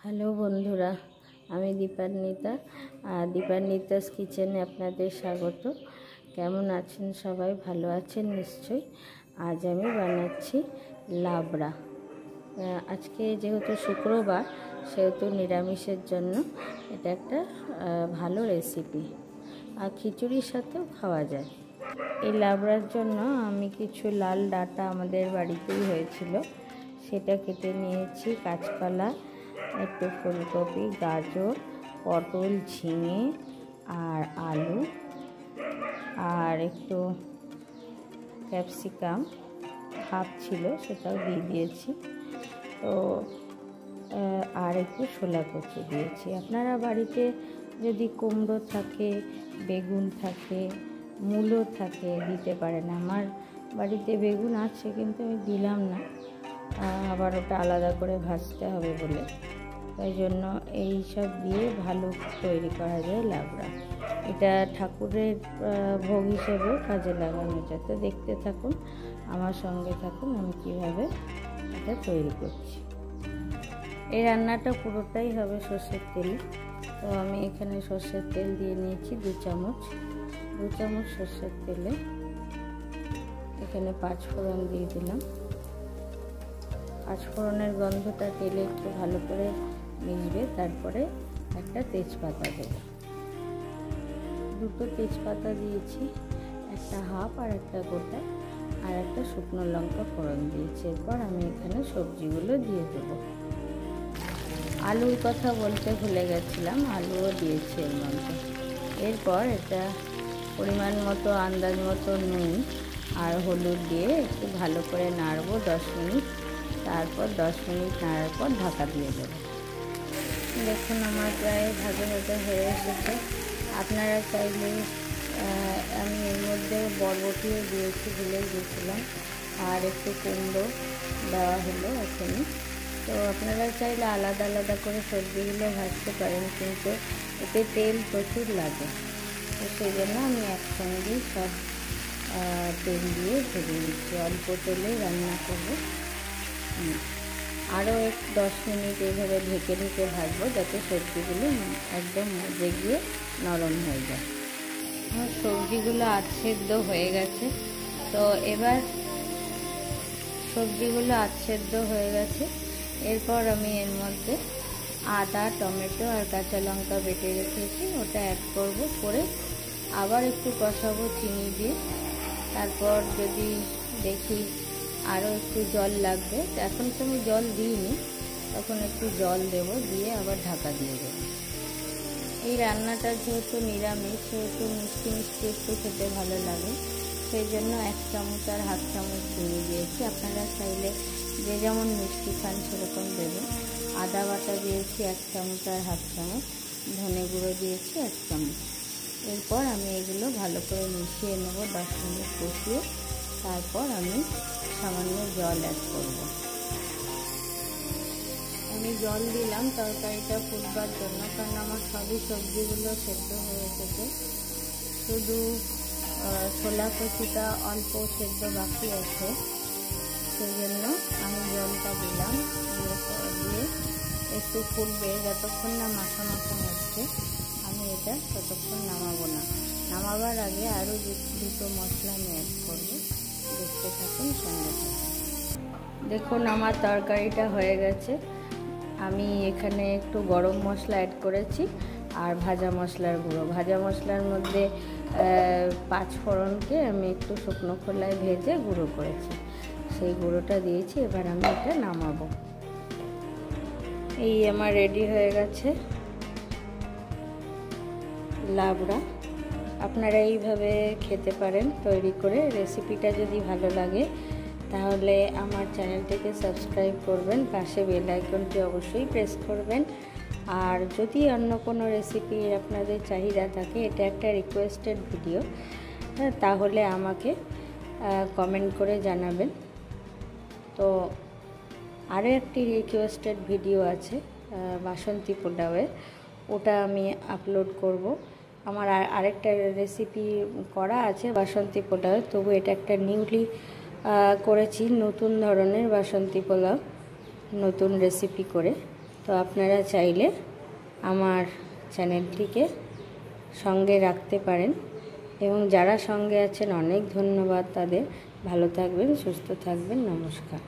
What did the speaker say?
Hello বন্ধুরা, আমি দীপান্বিতা। দীপান্বিতাস কিচেনে আপনাদের স্বাগত। কেমন আছেন সবাই? ভালো আছেন নিশ্চয়ই। আজ আমি বানাচ্ছি লাবড়া। আজকে যেহেতু শুক্রবার, সেহেতু নিরামিষের জন্য এটা একটা ভালো রেসিপি, আর খিচুড়ির সাথেও খাওয়া যায়। এই লাবড়ার জন্য আমি কিছু লাল ডাঁটা আমাদের বাড়িতেই হয়েছিল, সেটা কেটে নিয়েছি। কাঁচকলা, একটু ফুলকপি, গাজর, পটল, ঝিঙে আর আলু আর একটু ক্যাপসিকাম হাফ ছিল, সেটাও দিয়ে দিয়েছি। তো আর একটু ছোলা কচু দিয়েছি। আপনারা বাড়িতে যদি কুমড়ো থাকে, বেগুন থাকে, মূলো থাকে দিতে পারেন। আমার বাড়িতে বেগুন আছে কিন্তু আমি দিলাম না, আবার ওটা আলাদা করে ভাজতে হবে বলে। তাই জন্য এই সব দিয়ে ভালো তৈরি করা যায় লাবড়া। এটা ঠাকুরের ভোগ হিসেবেও কাজে লাগানো যায়। তো দেখতে থাকুন, আমার সঙ্গে থাকুন, আমি কিভাবে এটা তৈরি করছি। এই রান্নাটা পুরোটাই হবে সর্ষের তেলে। তো আমি এখানে সর্ষের তেল দিয়ে নিয়েছি 2 চামচ। 2 চামচ সর্ষের তেলে এখানে 5 ফোড়ন দিয়ে দিলাম। 5 ফোড়নের গন্ধটা তেলে একটু ভালো করে মিশবে। তারপরে একটা তেজপাতা দেব। 2টো তেজপাতা দিয়েছি, একটা হাফ আর একটা গোটা, আর একটা শুকনো লঙ্কা ফোড়ন দিয়েছি। এরপর আমি এখানে সবজিগুলো দিয়ে দেব। আলুর কথা বলতে ভুলে গেছিলাম, আলুও দিয়েছি এর মধ্যে। এরপর এটা পরিমাণ মতো, আন্দাজ মতো নুন আর হলুদ দিয়ে একটু ভালো করে নাড়বো 10 মিনিট। তারপর 10 মিনিট নাড়ার পর ঢাকা দিয়ে দেবো। দেখুন আমার প্রায় ভাজা ভাজা হয়ে এসেছে। আপনারা চাইলে, আমি এর মধ্যে বরবটিও দিয়েছি, ভুলে গিয়েছিলাম, আর একটু কুমড়ো দেওয়া হলো এখনই। তো আপনারা চাইলে আলাদা আলাদা করে সবজিগুলো ভাজতে পারেন, কিন্তু এতে তেল প্রচুর লাগে। তো সেই জন্য আমি একসঙ্গেই সব তেল দিয়ে ভেজে নিচ্ছি। অল্প তেলে রান্না করবো। আরও 10 মিনিট এইভাবে ঢেকে ঢেকে ভাজবো, যাতে সবজিগুলো একদম মজে গিয়ে নরম হয়ে যায়। আমার সবজিগুলো আধসেদ্ধ হয়ে গেছে। তো এবার সবজিগুলো আধসেদ্ধ হয়ে গেছে। এরপর আমি এর মধ্যে আদা, টমেটো আর কাঁচা লঙ্কা বেটে রেখেছি, ওটা অ্যাড করব। করে আবার একটু কষাবো চিনি দিয়ে। তারপর যদি দেখি আরও একটু জল লাগবে, এখন তো আমি জল দিইনি, তখন একটু জল দেব, দিয়ে আবার ঢাকা দিয়ে দেবো। এই রান্নাটা যেহেতু নিরামিষ, সেহেতু মিষ্টি মিষ্টি একটু খেতে ভালো লাগে, সেই জন্য 1 চামচ আর হাফ চামচ চিনি দিয়েছি। আপনারা চাইলে যে যেমন মিষ্টি খান সেরকম দেবেন। আদা বাটা দিয়েছি 1 চামচ আর হাফ চামচ, ধনে গুঁড়ো দিয়েছি 1 চামচ। এরপর আমি এগুলো ভালো করে মিশিয়ে নেব 10 মিনিট কষিয়ে। তারপর আমি সামান্য জল অ্যাড করব। আমি জল দিলাম তরকারিটা ফুটবার জন্য, কারণ আমার সবই সবজিগুলো সেদ্ধ হয়ে এসেছে। শুধু ছোলা কচুটা অল্প সেদ্ধ বাকি আছে, সেই জন্য আমি জলটা দিলাম। দিয়ে একটু ফুটবে, যতক্ষণ না মাখা মাখা হচ্ছে আমি এটা ততক্ষণ নামাবো না। নামাবার আগে আরও 2টো মশলা আমি অ্যাড করবো। দেখতে থাকুন, সঙ্গে থাকুন। দেখুন আমার তরকারিটা হয়ে গেছে। আমি এখানে একটু গরম মশলা অ্যাড করেছি আর ভাজা মশলার গুঁড়ো। ভাজা মশলার মধ্যে 5 ফোড়নকে আমি একটু শুকনো খোলায় ভেজে গুঁড়ো করেছি, সেই গুঁড়োটা দিয়েছি। এবার আমি এটা নামাবো। এই আমার রেডি হয়ে গেছে লাবড়া। আপনারা এইভাবে খেতে পারেন তৈরি করে। রেসিপিটা যদি ভালো লাগে তাহলে আমার চ্যানেলটিকে সাবস্ক্রাইব করবেন, পাশে বেল আইকনটি অবশ্যই প্রেস করবেন। আর যদি অন্য কোনো রেসিপির আপনাদের চাহিদা থাকে, এটা একটা রিকোয়েস্টেড ভিডিও, তাহলে আমাকে কমেন্ট করে জানাবেন। তো আরও একটি রিকোয়েস্টেড ভিডিও আছে বাসন্তী পোলাওয়ের, ওটা আমি আপলোড করব। আমার আরেকটা রেসিপি করা আছে বাসন্তী পোলাওয়ের, তবু এটা একটা নিউলি করেছি, নতুন ধরনের বাসন্তী পোলাও, নতুন রেসিপি করে। তো আপনারা চাইলে আমার চ্যানেলটিকে সঙ্গে রাখতে পারেন, এবং যারা সঙ্গে আছেন অনেক ধন্যবাদ তাদের। ভালো থাকবেন, সুস্থ থাকবেন, নমস্কার।